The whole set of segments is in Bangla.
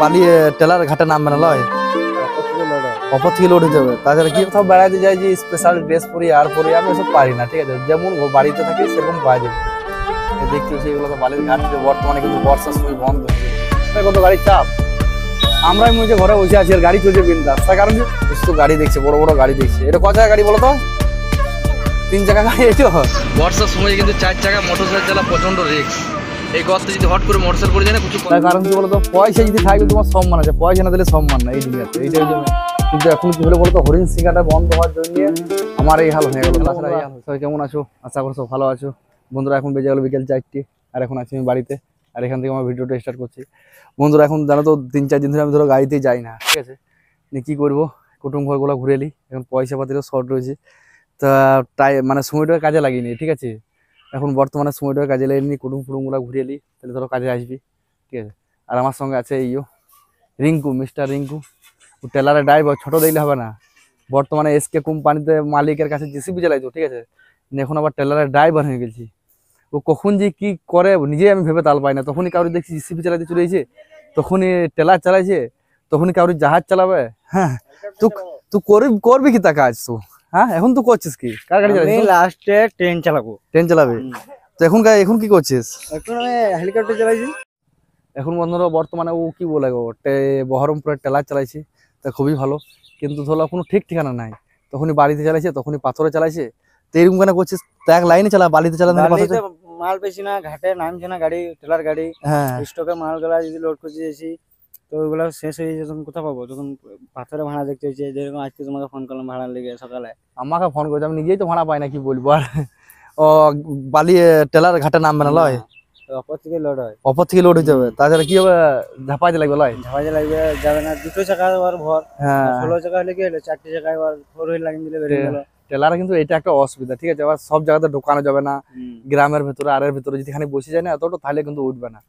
বালি টেলার ঘাটে নামবে না লয় অপর থেকে লোড হয়ে যাবে। তাছাড়া কি কোথাও বেড়াতে যাই যে স্পেশাল ড্রেস পরি আর পরি আমি এসব পারি না, ঠিক আছে? যেমন বাড়িতে থাকি সেরকম পাওয়া যাবে। দেখতে হচ্ছে এগুলো তো বালির ঘাট, বর্তমানে কিন্তু বর্ষার সময় বন্ধ হয়ে কত গাড়ির চাপ। আমরাই মনে ঘরে বসে আছি আর গাড়ি চলছে বিন্দাস, তার কারণ তো গাড়ি দেখছে, বড় বড় গাড়ি দেখছে। এটা ক চাকা গাড়ি বলো তো? 3 চাকা গাড়ি। এই তো বর্ষার সময় কিন্তু 4 চাকা মোটরসাইকেল চালা প্রচন্ড রিস্ক। এই গর্তে যদি হট করে মোটরসাইকেল পড়ে যায় না কিছু, তার কারণ কি বলতো, পয়সা যদি থাকে তোমার সম্মান আছে, পয়সা না দিলে সম্মান না এই দুনিয়াতে, এইটাই জন্য। কিন্তু এখন কি হলো বলতো, হরিণ শিকারটা বন্ধ হওয়ার জন্য আমার এই হাল হয়ে গেল। সবাই কেমন আছো? আশা করছো ভালো আছো। বন্ধুরা এখন বেজে গেল বিকেল 4টে, আর এখন আছি আমি বাড়িতে, আর এখান থেকে আমার ভিডিওটা স্টার্ট করছি। বন্ধুরা এখন জানো তো 3-4 দিন ধরে আমি ধরো গাড়িতেই যাই না, ঠিক আছে? কি করবো, কুটুম ঘরগুলো ঘুরে এলি, এখন পয়সা পাতিরও শর্ট রয়েছে, তা মানে সময়টা কাজে লাগিনি, ঠিক আছে? এখন বর্তমানে সময়টা কাজে লাগেনি, কুটুম ফুটুমগুলো ঘুরে এলি, তাহলে ধরো কাজে আসবি, ঠিক আছে? আর আমার সঙ্গে আছে এইও রিঙ্কু, মিস্টার রিঙ্কু, ও টেলারের ড্রাইভার। ছোট দেখলে হবে না, বর্তমানে এসকে কোম্পানিতে মালিকের কাছে জেসিবি চালাইতো, ঠিক আছে? এখন আবার টেলারের ড্রাইভার হয়ে গেছি। ও কখন যে কি করে নিজেই আমি ভেবে তাল পাই না। তখনই কারোর দেখছি জেসিবি চালাতে চলে এসেছে, তখনই টেলার চালাইছে, তখনই কারোর জাহাজ চালাবে। হ্যাঁ, তুই করবি কি তা কাজ? তো হ্যাঁ, এখন তুই করছিস কি? কার গাড়ি চালাবি? লাস্টে ট্রেন চালাবো। ট্রেন চালাবে? তো এখন কি করছিস? এখন আমি হেলিকপ্টার চালাইছি। এখন বন্ধুরা বর্তমানে ও কি বলে গো, বহরমপুরের টেলার চালাইছে, তা খুবই ভালো। কিন্তু ধরো কোনো ঠিক ঠিকানা নাই, তখনই বাড়িতে চালাইছে, তখনই পাথরে চালাইছে। তো এরকম কেন করছিস? তো এক লাইনে চালা, বালিতে চালা, মাল পেছি না, ঘাটে নামছে না গাড়ি, টেলার গাড়ি। হ্যাঁ, স্টকে মালগুলা যদি লোড করতে যাচ্ছি তো ওইগুলো শেষ হয়ে যাচ্ছে, তখন কোথাও পাবো? তখন পাথরে ভাড়া দেখতে হচ্ছে। যেরকম আজকে তোমাকে ফোন করলাম ভাড়া লেগে সকালে, আমাকে ফোন করেছে, আমি নিজেই তো ভাড়া পাই না, কি বলবো আর। ও বালি টেলার ঘাটে নামবে না লয়, অপর থেকে লোড হয়, অপর থেকে লোড হয়ে যাবে। তাছাড়া কি হবে, ঝাপাইতে লাগবে লয়, ঝাপাইতে লাগবে, যাবে না। 2 চাকা আর ভর, 16 চাকা হলে কি হলো, 4টে চাকায় আর 4 হুইল লাগিয়ে দিলে বেরিয়ে গেল। টেলার কিন্তু এটা একটা অসুবিধা, ঠিক আছে? আবার সব জায়গাতে ঢোকানো যাবে না, গ্রামের ভেতরে আরের ভেতরে যেখানে বসে যায় না এতটা, তাহলে কিন্তু উঠবে না।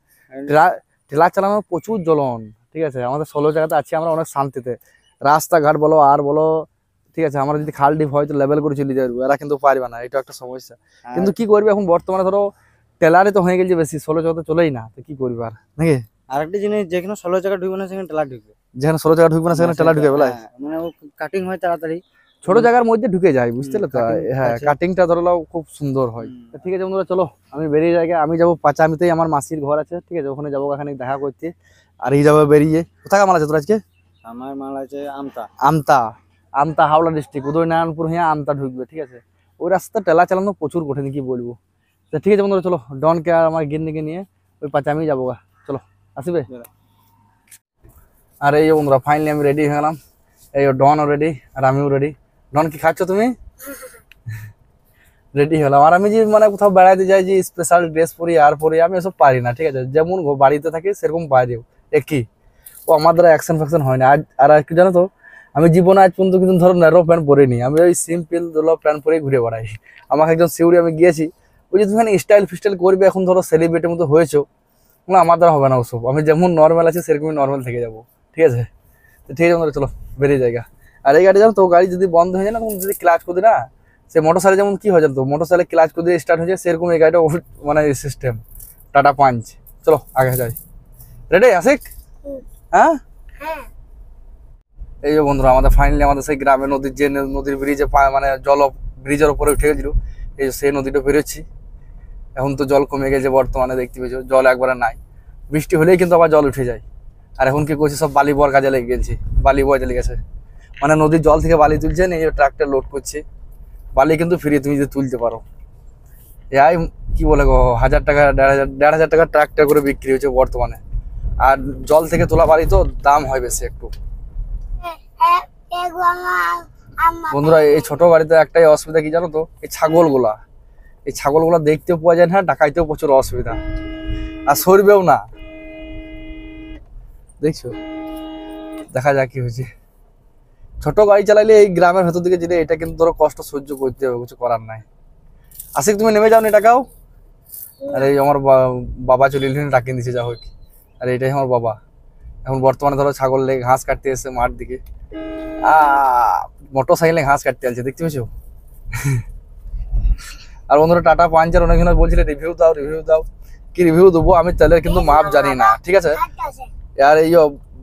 টেলার চালানোর প্রচুর জ্বলন, ঠিক আছে? আমাদের 16 জায়গাতে আছি আমরা অনেক শান্তিতে, রাস্তাঘাট বলো আর বলো, ঠিক আছে? আমরা যদি খাল ডিপ হয় তো লেভেল করে চলে যাবো, এরা কিন্তু পারবে না, এটা একটা সমস্যা। কিন্তু কি করবে এখন বর্তমানে ধরো টেলারে তো হয়ে গেছে বেশি, 16 জায়গাতে চলেই না, তো কি করবে আর নাকি? আরেকটা জিনিস, যেখানে 16 চাকা ঢুকবে না সেখানে টেলার ঢুকবে, যেখানে 16 জায়গা ঢুকবে না সেখানে টেলার ঢুকে বলে, মানে ও কাটিং হয় তাড়াতাড়ি, ছোট জায়গার মধ্যে ঢুকে যায়, বুঝতে তো? হ্যাঁ, কাটিংটা ধরো খুব সুন্দর হয়। ঠিক আছে বন্ধুরা, চলো আমি বেরিয়ে যাই। আমি যাবো পাঁচামিতেই, আমার মাসির ঘর আছে, ঠিক আছে? ওখানে যাবো, ওখানে দেখা করতে। আর এই যাবো বেরিয়ে। কোথায় মাল আছে তোর আজকে? আমার মাল আছে আমতা। আমতা? আমতা হাওড়া ডিস্ট্রিক্ট, উদয়নারায়ণপুর হয়ে আমতা ঢুকবে, ঠিক আছে? ওই রাস্তা টেলা চালানো প্রচুর কঠিন, কি বলবো। তো ঠিক আছে বন্ধুরা, চলো ডনকে আর আমার গিন্নিকে নিয়ে ওই পাঁচামি যাবো, চলো আসবে। আর এই বন্ধুরা ফাইনালি আমি রেডি হয়ে গেলাম, এই ডনও রেডি আর আমিও রেডি। ডন কি খাচ্ছ তুমি? রেডি হলাম। আর আমি যে মানে কোথাও বেড়াতে যাই যে স্পেশাল ড্রেস পরি আর পরি আমি এসব পারি না, ঠিক আছে? যেমন বাড়িতে থাকি সেরকম পাই যাও একই, ও আমার দ্বারা অ্যাকশন ফ্যাকশন হয় না। আর কি জানো তো, আমি জীবনে আজ পর্যন্ত কিন্তু ধরো ন্যারো প্যান্ট পরিনি, আমি ওই সিম্পল দুলো প্যান্ট পরে ঘুরে বেড়াই। আমাকে একজন সিউড়ি আমি গিয়েছি, ওই যে তুমি স্টাইল ফিস্টাইল করবে, এখন ধরো সেলিব্রিটির মতো হয়েছো, না আমার দ্বারা হবে না ওসব। আমি যেমন নর্মাল আছে সেরকমই নর্মাল থেকে যাবো, ঠিক আছে? তো ঠিক আছে বন্ধুরা, চলো বেরিয়ে জায়গা। আর এই গাড়ি জানো তো, গাড়ি যদি বন্ধ হয়ে যায় না, তখন যদি ক্লাচ করে না, সে মোটরসাইকেল যেমন কি হয়ে যেত, মোটরসাইকেল ক্লাচ করে দিয়ে স্টার্ট হয়ে যায়, সেরকম এই গাড়িটা মানে সিস্টেম টাটা পাঞ্চ। চলো আগে যাই। রেডি আশিক? হ্যাঁ, এই যে বন্ধুরা আমাদের ফাইনালি আমাদের সেই গ্রামের নদীর, যে নদীর ব্রিজে মানে জল ব্রিজের উপরে উঠে গেছিল, এই যে সেই নদীটা বেরোচ্ছি। এখন তো জল কমে গেছে বর্তমানে, দেখতে পেয়েছো জল একবারে নাই। বৃষ্টি হলেই কিন্তু আবার জল উঠে যায়। আর এখন কি করছে, সব বালি বর কাজে লেগে গেছে, বালি বয় চলে গেছে, মানে নদীর জল থেকে বালি তুলছে, এই ট্রাক্টর লোড করছে বালি, কিন্তু ফ্রি তুমি যদি তুলতে পারো। এই কি বলে গো, 1000 টাকা 1500 টাকা ট্রাক্টর করে বিক্রি হচ্ছে বর্তমানে। আর জল থেকে তোলা বালি তো দাম হয় বেশি একটু। বন্ধুরা এই ছোট বাড়িতে একটাই অসুবিধা কি জানো তো, এই ছাগলগুলা দেখতেও পাওয়া যায় না, ডাকাইতেও প্রচুর অসুবিধা, আর সরবেও না। দেখছো, দেখা যাক কি হয়েছে। ছোট গাড়ি চালাইলে এই গ্রামের ভেতর দিকে যেতে, এটা কিন্তু ধরো কষ্ট সহ্য করতে হবে, কিছু করার নাই। আশিক তুমি নেমে যাও নি টাকাও। আর এই আমার বাবা চলে ডাকিয়ে দিছে, যা হোক। আর এটাই আমার বাবা, এখন বর্তমানে ধরো ছাগল লেগে ঘাস কাটতে এসে মাঠ দিকে, মোটর সাইকেলে ঘাস কাটতে আসছে, দেখতে পেয়েছো? আর বন্ধুরা টাটা পাঞ্চার অনেকজন বলছিল রিভিউ দাও, কি রিভিউ দেবো? আমি তেলের কিন্তু মাপ জানি না, ঠিক আছে? আর এই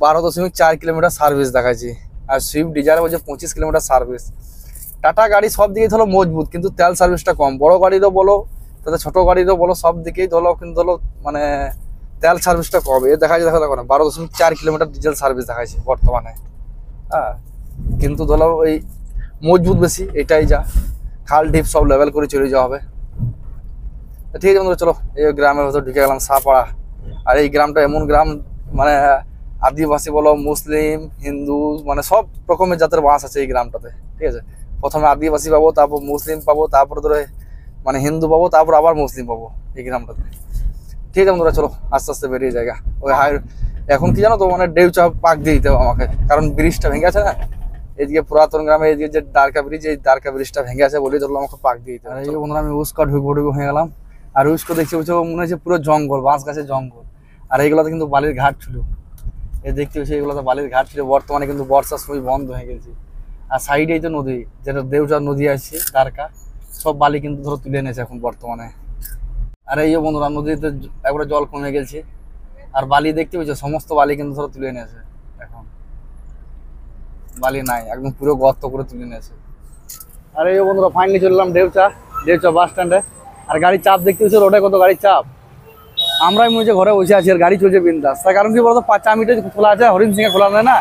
12.4 কিলোমিটার সার্ভিস দেখাচ্ছি। আর সুইফট ডিজায়ার বলছে 25 কিলোমিটার সার্ভিস। টাটা গাড়ি সব দিকেই ধরো মজবুত, কিন্তু তেল সার্ভিসটা কম। বড় গাড়িরও বলো তাতে ছোট গাড়িরও বলো, সব দিকেই ধরো কিন্তু ধরো মানে তেল সার্ভিসটা কম। এ দেখা যায়, দেখো না 12.4 কিলোমিটার ডিজেল সার্ভিস দেখাচ্ছে বর্তমানে। হ্যাঁ, কিন্তু ধরো ওই মজবুত বেশি, এটাই যা। খাল ঢিপ সব লেভেল করে চলে যাওয়া হবে। ঠিক আছে বন্ধুরা, চলো এই গ্রামের ভেতর ঢুকে গেলাম, সাপাড়া। আর এই গ্রামটা এমন গ্রাম, মানে আদিবাসী বলো, মুসলিম, হিন্দু, মানে সব রকমের জাতের বাস আছে এই গ্রামটাতে। ঠিক আছে, প্রথমে আদিবাসী পাবো, তারপর মুসলিম পাবো, তারপর ধরে মানে হিন্দু পাবো, তারপর আবার মুসলিম পাবো এই গ্রামটাতে। ঠিক আছে বন্ধুরা, চলো আস্তে আস্তে বেরিয়ে জায়গা। ওই এখন কি জানো তো, মানে ডেউচা পাক দিয়ে দিতে হবে আমাকে, কারণ ব্রিজটা ভেঙে আছে না এদিকে পুরাতন গ্রামে। এদিকে যে দ্বারকা ব্রিজ, এই দ্বারকা ব্রিজটা ভেঙে আছে বলে ধরলো আমাকে পাক দিয়ে দিতে হবে। এই বন্ধুরা, আমি উস্কা ঢুকবো হয়ে গেলাম। আর উস্কো দেখছি মনে হচ্ছে পুরো জঙ্গল, বাঁশ গাছের জঙ্গল। আর এইগুলোতে কিন্তু বালির ঘাট ছিল, এই দেখতে হচ্ছে এগুলোতে বালির ঘাট ছিল। বর্তমানে কিন্তু বর্ষার সময় বন্ধ হয়ে গেছে। আর সাইডেই তো নদী, যেটা দেউচার নদী আছে দ্বারকা, সব বালি কিন্তু ধরো তুলে এনেছে এখন বর্তমানে। আর এই বন্ধুরা, নদীতে একবারে জল কমে গেছে। আর বালি দেখতে পেয়েছো, সমস্ত বালি কিন্তু ধরো তুলে এনেছে এখন। বালি নাই, একদম পুরো গর্ত করে তুলে এনেছে। আর এই বন্ধুরা, ফাইনালি চললাম দেউচা বাস স্ট্যান্ডে। আর গাড়ির চাপ দেখতে পেয়েছো, রোডে কত গাড়ির চাপ। আমরাই মনে হচ্ছে ঘরে বসে আছি, আর গাড়ি চলছে বিন্দাস। তার কারণ কি বলতো, 5 মিনিটে খোলা আছে, হরিণ সিংহে খোলা নেয় না,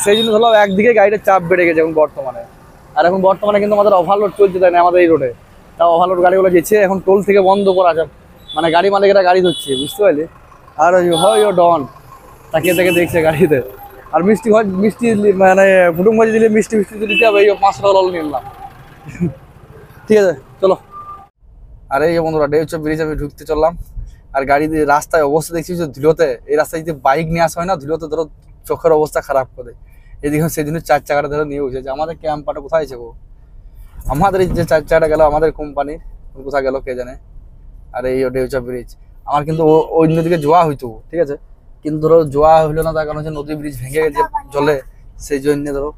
সেই জন্য ধরো একদিকে গাড়ির চাপ বেড়ে গেছে এখন বর্তমানে। আর এখন বর্তমানে কিন্তু আমাদের ওভারলোড চলছে, তাই না আমাদের এই রোডে। তাও ওভারলোড গাড়িগুলো যেছে, এখন টোল থেকে বন্ধ করা আছে, মানে গাড়ি মালিকেরা গাড়ি ধরছে, বুঝতে পারলি। আর হয় ও ডন তাকিয়ে থেকে দেখছে গাড়িতে। আর মিষ্টি মানে কুটুম ভাজি দিলে মিষ্টি দিতে হবে, এই 500 টাকা নিলাম। ঠিক আছে চলো। আর এই বন্ধুরা, দেউচা ব্রিজ আমি ঢুকতে চললাম। আর গাড়ি দিয়ে রাস্তায় অবস্থা দেখছি যে ধুলোতে, এই রাস্তায় যদি বাইক নিয়ে আসা হয় না, ধুলোতে ধরো চোখের অবস্থা খারাপ করে। এদিকে সেই দিন 4 চাকাটা ধরো নিয়ে বসেছে। আমাদের ক্যাম্পাটা কোথায় আছে গো? আমাদের এই যে 4 চাকাটা গেল আমাদের কোম্পানির, কোথায় গেল কে জানে। আর এই দেউচা ব্রিজ আমার কিন্তু ওই নদীকে জোয়া হইতো, ঠিক আছে, কিন্তু ধরো জোয়া হইলো না, তার কারণ হচ্ছে নদী ব্রিজ ভেঙে গেছে জলে, সেই জন্য ধরো।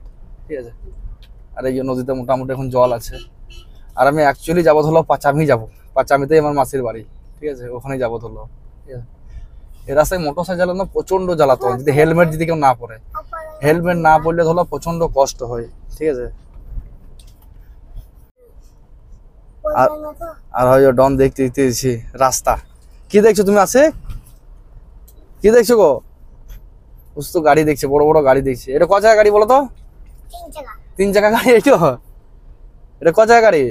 ঠিক আছে, আর এই নদীতে মোটামুটি এখন জল আছে। আর আমি অ্যাকচুয়ালি যাবো ধরো পাঁচামি যাবো, পাঁচামিতেই আমার মাসির বাড়ি। ঠিক আছে, ওখানেই যাবো ধরলো। ঠিক আছে, এই রাস্তায় মোটরসাইকেল চালানো প্রচন্ড জ্বালাতন, যদি হেলমেট যদি কেউ না পরে, হেলমেট না পরলে ধরো প্রচন্ড কষ্ট হয়। ঠিক আছে, আর হয় ডন দেখতে দিতেছি রাস্তা। কি দেখছো তুমি? আছে কি দেখছো গো? বুঝতো গাড়ি দেখছে, বড় বড় গাড়ি দেখছে। এটা ক চাকা গাড়ি বলো তো? 3 চাকা গাড়ি। এইটো এটা ক চাকা গাড়ি?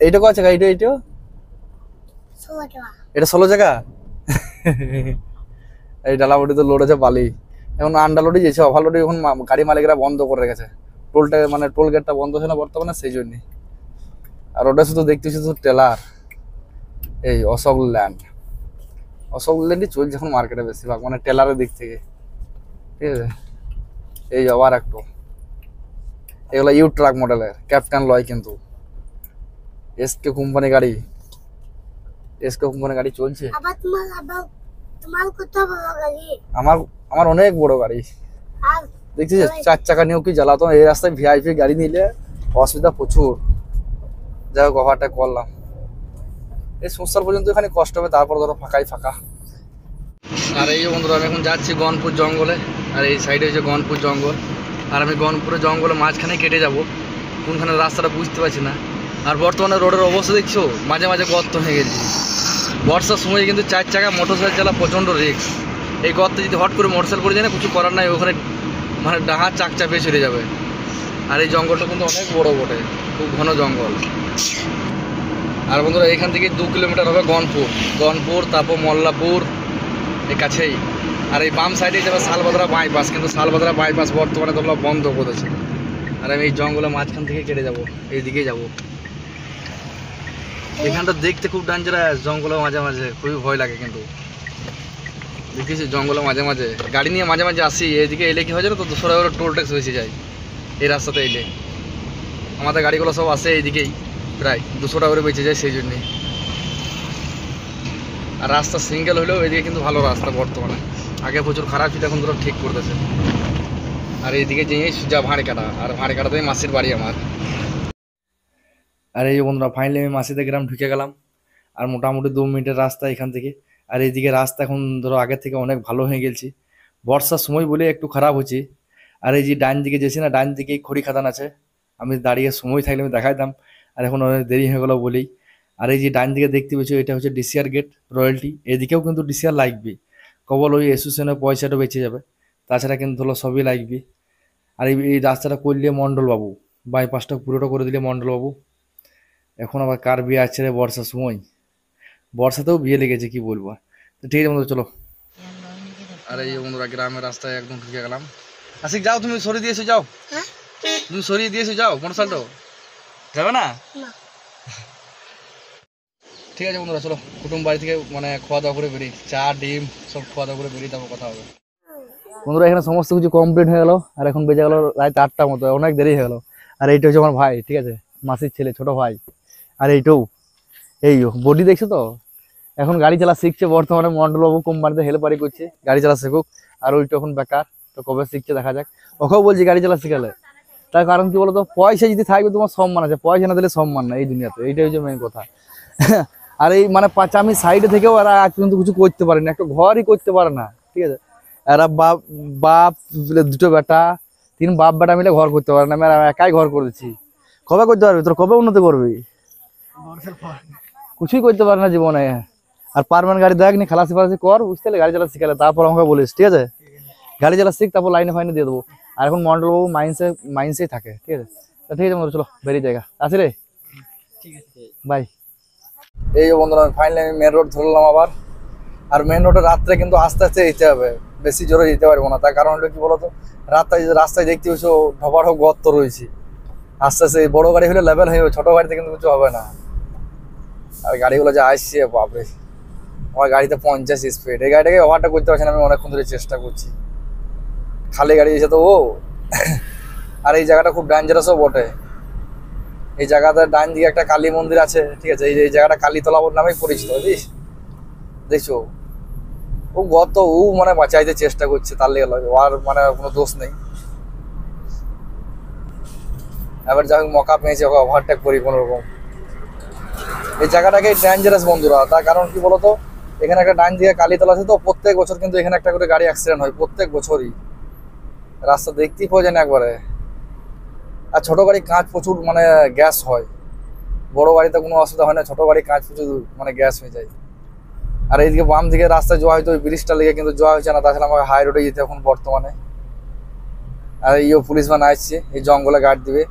এইটা ক চাকা? এটা 16 চাকা। এই ডালাবটি তো লোড আছে বালি, এখন আন্ডারলোডই যেছে, ওভারলোডই এখন গাড়ি মালিকরা বন্ধ করে রেখেছে। টোলটা মানে টোল গেটটা বন্ধ আছে না বর্তমানে, সেই জন্যই। আর ওটা শুধু দেখতেছি শুধু ট্রেলার। এই অশোক ল্যান্ডই চলছে এখন মার্কেটে বেশিরভাগ, মানে ট্রেলারের দিক থেকে। ঠিক আছে, এই আবার একটু এগুলো ইউ ট্রাক মডেলের, ক্যাপ্টেন লয় কিন্তু এসকে কোম্পানি গাড়ি, এসকে কোম্পানি গাড়ি চলছে। আমার অনেক বড় গাড়ি দেখছিস, 4 চাকা নিয়েও কি জ্বালাতো। এই রাস্তায় ভিআইপি গাড়ি নিলে অসুবিধা প্রচুর। যাই হোক, ওভারটা করলাম। এই সংসার পর্যন্ত এখানে কষ্ট হবে, তারপর ধরো ফাঁকাই ফাঁকা। আর এই বন্ধুরা, আমি এখন যাচ্ছি গনপুর জঙ্গলে। আর এই সাইডে হচ্ছে গনপুর জঙ্গল। আর আমি গনপুরের জঙ্গলে মাঝখানে কেটে যাব, কোনখানে রাস্তাটা বুঝতে পারছি না। আর বর্তমানে রোডের অবস্থা দেখছো, মাঝে মাঝে গর্ত হয়ে গেছে। বর্ষার সময় কিন্তু 4 চাকা মোটরসাইকেল চালা প্রচণ্ড রিস্ক। এই গর্তে যদি হট করে মোটরসাইকেল করে যায় না, কিছু করার নাই, ওখানে মানে ডাহা চাক চাপিয়ে চলে যাবে। আর এই জঙ্গলটা কিন্তু অনেক বড় বটে, খুব ঘন জঙ্গল। আর বন্ধুরা, এখান থেকে 2 কিলোমিটার হবে গনপুর, তারপর মল্লাপুর, এই কাছেই। আর এই বাম সাইডে যাবে শালবাদরা বাইপাস, কিন্তু শালবাদরা বাইপাস বর্তমানে তোমরা বন্ধ করেছে। আর আমি এই জঙ্গলের মাঝখান থেকে কেটে যাবো, এইদিকেই যাবো। এখানটা দেখতে খুব ডেঞ্জারাস, জঙ্গলের মাঝে মাঝে খুবই ভয় লাগে। কিন্তু দেখেছি জঙ্গলের মাঝে মাঝে গাড়ি নিয়ে মাঝে মাঝে আসি, এদিকে এলে কি হয় জানো তো, 200 টাকা টোল ট্যাক্স বেশি যায় এই রাস্তাতে এলে। আমাদের গাড়িগুলো সব আসে এইদিকেই, প্রায় 200 টাকা করে বেঁচে যায়, সেই জন্যেই। আর রাস্তা সিঙ্গেল হলেও এদিকে কিন্তু ভালো রাস্তা বর্তমানে, আগে প্রচুর খারাপ ছিল, এখন ধরো ঠিক করতেছে। আর এইদিকে যেয়ে সুজা ভাঁড়কাটা, আর ভাঁড়কাটাতেই মাসির বাড়ি আমার। আর এই বন্ধুরা, ফাইনালি আমি মাসিদের গ্রাম ঢুকে গেলাম। আর মোটামুটি 2 মিনিটের রাস্তা এখান থেকে। আর এইদিকে রাস্তা এখন ধরো আগের থেকে অনেক ভালো হয়ে গেছি, বর্ষার সময় বলে একটু খারাপ হচ্ছে। আর এই যে ডান দিকে যেছি না, ডান দিকে খড়ি খাদান আছে, আমি দাঁড়িয়ে সময় থাকলে আমি দেখাইতাম, আর এখন অনেক দেরি হয়ে গেল বলেই। আর এই যে ডান দিকে দেখতে পেয়েছো, এটা হচ্ছে ডিসিআর গেট রয়্যালটি, এদিকেও কিন্তু ডিসিআর লাগবে, কেবল ওই অ্যাসোসিয়েশনের পয়সাটা বেঁচে যাবে, তাছাড়া কিন্তু হলো সবই লাগবে। আর এই রাস্তাটা করলে মণ্ডলবাবু, বাইপাসটা পুরোটা করে দিলে মণ্ডলবাবু। এখন আবার কার বিয়ে আছে রে বর্ষার সময়, বর্ষাতেও বিয়ে লেগেছে, কি বলবো। তো ঠিক আছে বন্ধুরা, চলো। আর এই বন্ধুরা গ্রামের রাস্তায় একদম ঢুকে গেলাম। আশিক যাও, তুমি সরিয়ে দিয়েছো, যাও তুমি সরিয়ে দিয়েছো, যাও মোটরসাইকেলটাও যাবে না। ঠিক আছে বন্ধুরা, চলো কুটুম বাড়ি থেকে মানে খাওয়া দাওয়া করে বেরিয়ে, চা ডিম সব খাওয়া দাওয়া করে বেরিয়ে, তারপর কথা হবে। বন্ধুরা এখানে সমস্ত কিছু কমপ্লিট হয়ে গেল, আর এখন বেজে গেল রাত 8টার মতো, অনেক দেরি হয়ে গেল। আর এইটা হচ্ছে আমার ভাই, ঠিক আছে, মাসির ছেলে, ছোট ভাই। আর এইটাও এই বডি দেখছো তো, এখন গাড়ি চালা শিখছে বর্তমানে, মন্ডলবাবু কোম্পানিতে হেল্পারি করছে, গাড়ি চালা শিখুক। আর ওইটা এখন বেকার, তো কবে শিখছে দেখা যাক। ওকেও বলছি গাড়ি চালা শিখালে, তার কারণ কি বলতো, পয়সা যদি থাকবে তোমার সম্মান আছে, পয়সা না দিলে সম্মান না এই দুনিয়াতে, এইটাই হচ্ছে মেন কথা। আর এই মানে পাঁচামি সাইডে থেকেও এরা আজ পর্যন্ত কিছু করতে পারে না, একটা ঘরই করতে পারে না, ঠিক আছে। এরা বাপ বাপ দুটো বেটা, তিন বাপ বেটা মিলে ঘর করতে পারে না, আমি একাই ঘর করেছি। কবে করতে পারবি তোর, কবে উন্নতি করবি, কিছুই করতে পারে না জীবনে। আর পারমান গাড়ি দেখ নি, খালাসি ফালাসি কর, বুঝতে পারলে, গাড়ি চালা শিখালে, তারপর আমাকে বলিস, ঠিক আছে। গাড়ি চালা শিখ, তারপর লাইনে ফাইনে দিয়ে দেবো। আর এখন মন্ডলবাবু মাইন্সেই থাকে, ঠিক আছে। ঠিক আছে বন্ধু, চলো বেরিয়ে জায়গা আসি রে, ঠিক আছে বাই। এই যে বন্ধুরা ফাইনালি আমি মেন রোড ধরলাম আবার। আর মেন রোডে রাত্রে কিন্তু আস্তে আস্তে যেতে হবে, বেশি জোরে যেতে পারবো না, তার কারণ হলো কি বলতো, রাস্তায় দেখতে পাচ্ছ ঢপাঢপ গর্ত রয়েছে, আস্তে আস্তে বড় গাড়ি হলে লেভেল হয়ে যাবে, ছোট গাড়িতে কিন্তু কিছু হবে না। আর গাড়িগুলো যা আসছে বাপরে, আমার গাড়িতে 50 স্পিড, এই গাড়িটাকে ওভারটেক করতে পারছি না, আমি অনেকক্ষণ ধরে চেষ্টা করছি, খালি গাড়ি এসে তো ও। আর এই জায়গাটা খুব ডেঞ্জারাসও বটে, এই জায়গাতে ডান দিকে একটা কালী মন্দির আছে, ঠিক আছে, এই জায়গাটা কালীতলা নামেই পরিচিত, বুঝিস, দেখছো। ও ও মানে বাঁচাইতে চেষ্টা করছে, তার লেগে আর মানে কোনো দোষ নেই। এবার যাই হোক মকা পেয়েছে, ওকে ওভারটেক করি কোনো রকম। এই জায়গাটাকে ডেঞ্জারাস বন্ধুরা, তার কারণ কি বলতো, এখানে একটা ডান দিকে কালীতলা আছে, তো প্রত্যেক বছর কিন্তু এখানে একটা করে গাড়ি অ্যাক্সিডেন্ট হয়, প্রত্যেক বছরই, রাস্তা দেখতেই পাওয়া যায় না একবারে। আর ছোট গাড়ি কাঁচ প্রচুর মানে গ্যাস হয়, বড় গাড়িতে কোনো অসুবিধা হয় না, ছোট গাড়ি কাঁচ প্রচুর মানে গ্যাস হয়ে যায়। আর এইদিকে বাম দিকে রাস্তায় যাওয়া হয়তো ওই ব্রিজটা লেগে, কিন্তু যাওয়া হয়েছে না, তাছাড়া আমাকে হাই রোডে যেতে এখন বর্তমানে। আর এই পুলিশ ম্যান আসছে, এই জঙ্গলে গার্ড দিবে।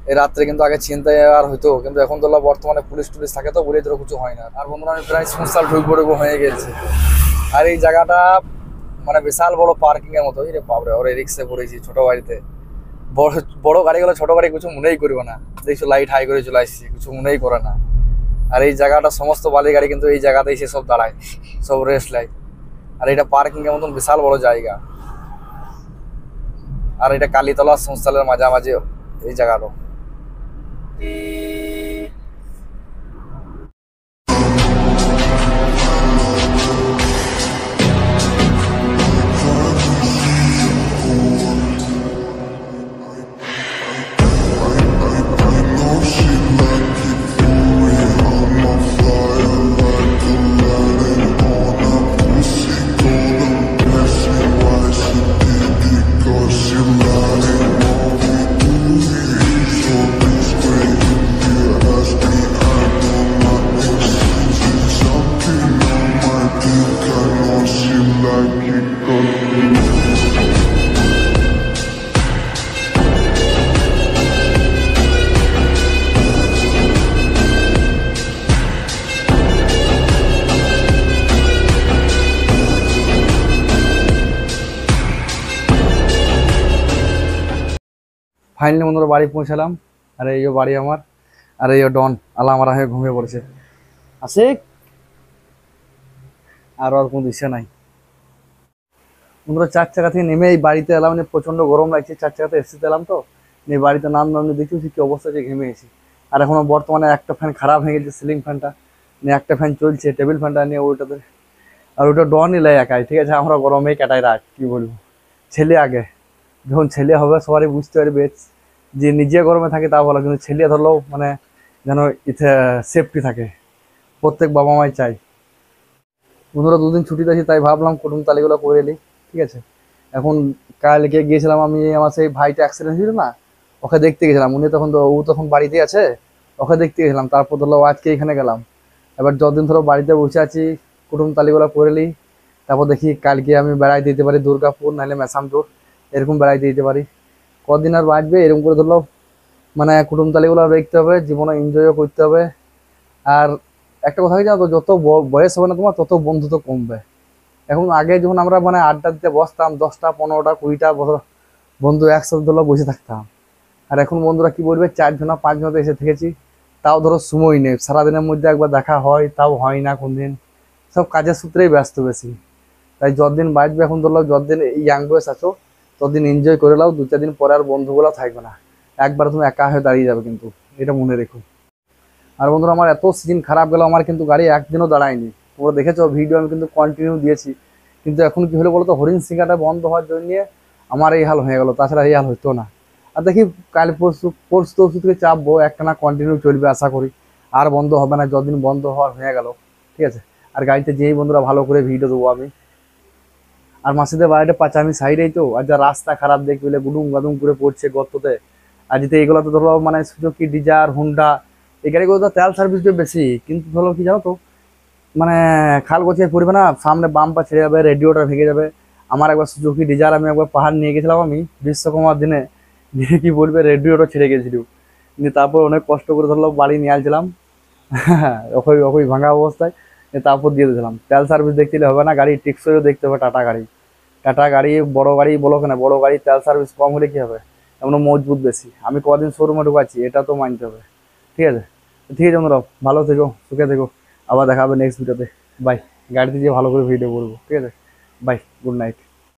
এই রাত্রে কিন্তু আগে চিন্তায় আর হইতো, কিন্তু এখন তো বর্তমানে পুলিশ টুলিশ থাকে, তো বলে ধরো কিছু হয় না। আর বন্ধুরা আমি প্রায় সংসার ঢুকবো হয়ে গেছে। আর এই জায়গাটা মানে বিশাল বড় পার্কিং এর মতো, রে বাপরে, ওর রিক্সায় পড়েছি ছোট গাড়িতে। বড় গাড়িগুলো ছোট গাড়ি কিছু মনেই করবে না, দেখছো লাইট হাই করে চলে আসছি, কিছু মনেই করে না। আর এই জায়গাটা সমস্ত বালি গাড়ি কিন্তু এই জায়গাতেই সে সব দাঁড়ায়, সব রেস্ট লাইট। আর এটা পার্কিং এর মতন বিশাল বড় জায়গা। আর এটা কালীতলা সংস্থানের মাঝামাঝি এই জায়গাটা। ফাইনালি বন্ধুরা বাড়ি পৌঁছালাম। আর এই বাড়ি আমার, আর এই ডন আলা আমার হয়ে ঘুমিয়ে পড়েছে। আশিক আর ওর কোনো দিশা নাই। বন্ধুরা 4 চাকা থেকে নেমে এই বাড়িতে এলাম, প্রচন্ড গরম লাগছে, 4 চাকাতে এসিতে এলাম, তো এই বাড়িতে নামলাম, দেখছি কি অবস্থা আছে, ঘেমে গেছি। আর এখনো বর্তমানে একটা ফ্যান খারাপ হয়ে গেছে, সিলিং ফ্যানটা নিয়ে একটা ফ্যান চলছে, টেবিল ফ্যানটা নিয়ে ওইটাতে। আর ওইটা ডনই লাই একাই, ঠিক আছে, আমরা গরমেই কাটাই রাখ, কি বলবো। ছেলে আগে, যখন ছেলে হবে সবারই বুঝতে পারবে যে নিজে গরমে থাকে তা বলা, কিন্তু ছেলে ধরলেও মানে যেন ইথে সেফটি থাকে, প্রত্যেক বাবা মাই চাই। বন্ধুরা 2 দিন ছুটিতে আছি, তাই ভাবলাম কুটুম তালিগুলো করে এলি, ঠিক আছে। এখন কালকে গিয়েছিলাম আমি, আমার সেই ভাইটা অ্যাক্সিডেন্ট হয়েছিল না, ওকে দেখতে গেছিলাম। উনি তখন ও তখন বাড়িতে আছে, ওকে দেখতে গেছিলাম। তারপর ধরো আজকে এখানে গেলাম। এবার যতদিন ধরো বাড়িতে বসে আছি, কুটুম তালিগুলো করে নিই, তারপর দেখি কালকে আমি বেড়াইতে দিতে পারি দুর্গাপুর নাহলে মেসামপুর, এরকম বেড়াইতে দিতে পারি। কদিন আর বাঁচবে এরকম করে ধরলো, মানে কুটুম তালিগুলো দেখতে হবে, জীবনে এনজয়ও করতে হবে। আর একটা কথা কি জানো তো, যত বয়স হবে না তোমার, তত বন্ধুত্ব কমবে। এখন আগে যখন আমরা মানে আড্ডা দিতে বসতাম, 10টা 15টা 20টা বন্ধু একসাথে ধরো বসে থাকতাম। আর এখন বন্ধুরা কি বলবে, 4 জন 5 জন এসে থেকেছি, তাও ধরো সময় নেই। সারাদিনের মধ্যে একবার দেখা হয়, তাও হয় না কোনদিন, সব কাজের সূত্রেই ব্যস্ত বেশি। তাই যতদিন বাঁচবে, এখন ধরো যতদিন ইয়াং বয়স আছো, ততদিন এনজয় করে নাও। 2-4 দিন পরে আর বন্ধুগুলো থাকবে না, একবার তুমি একা হয়ে দাঁড়িয়ে যাবে, কিন্তু এটা মনে রেখো। আর বন্ধুরা, আমার এত সিজন খারাপ গেল, আমার কিন্তু গাড়ি একদিনও দাঁড়ায়নি। তোমরা দেখেছো ভিডিও, আমি কিন্তু কন্টিনিউ দিয়েছি। কিন্তু এখন কি হলো বলো তো, হরিণ সিংহাটা বন্ধ হওয়ার জন্য আমার এই হাল হয়ে গেল, তাছাড়া এই হাল হতো না। আর দেখি কাল পরশু পরশু তরশু থেকে চাপবো, একটা না কন্টিনিউ চলবে আশা করি, আর বন্ধ হবে না। যতদিন বন্ধ হওয়ার হয়ে গেল, ঠিক আছে। আর গাড়িতে যেই বন্ধুরা ভালো করে ভিডিও দেবো আমি। আর মাসিদের বাড়িটা পাচ্ছে আমি সাইডেই তো, আর যা রাস্তা খারাপ দেখবে, গুডুম গাদুম করে পড়ছে গর্ততে। আর যদি এইগুলো তো ধরো মানে সুজুকি ডিজার হুন্ডা, এই গাড়িগুলো তো তেল সার্ভিস দিয়ে বেশি, কিন্তু ধরো কি জানো তো, মানে খাল গছিয়ে পড়বে না, সামনে বাম্পার ছেড়ে যাবে, রেডিওটা ভেঙে যাবে। আমার একবার সুজুকি ডিজার আমি একবার পাহাড় নিয়ে গেছিলাম আমি বিশ্বকর্মার দিনে, দিয়ে কি বলবে, রেডিওটা ছেড়ে গেছিল। কিন্তু তারপর অনেক কষ্ট করে ধরলো বাড়ি নিয়ে আসছিলাম, ওই ওই ভাঙা অবস্থায়। তারপর দিয়ে দিয়েছিলাম। তেল সার্ভিস দেখতে হবে না, গাড়ি টিকসইও দেখতে হবে। টাটা গাড়ি, টাটা গাড়ি, বড় গাড়ি বলো কেন, বড় গাড়ি তেল সার্ভিস কম হলে কি হবে, এমন মজবুত বেশি। আমি কদিন শোরুমে ঢুকাচ্ছি, এটা তো মানতে হবে, ঠিক আছে। ঠিক আছে বন্ধুরা, ভালো থেকো, সুখে থেকো। আবার দেখা হবে নেক্সট ভিডিওতে। বাই। গাড়িতে গিয়ে ভালো করে ভিডিও করবো, ঠিক আছে। Bye, good night.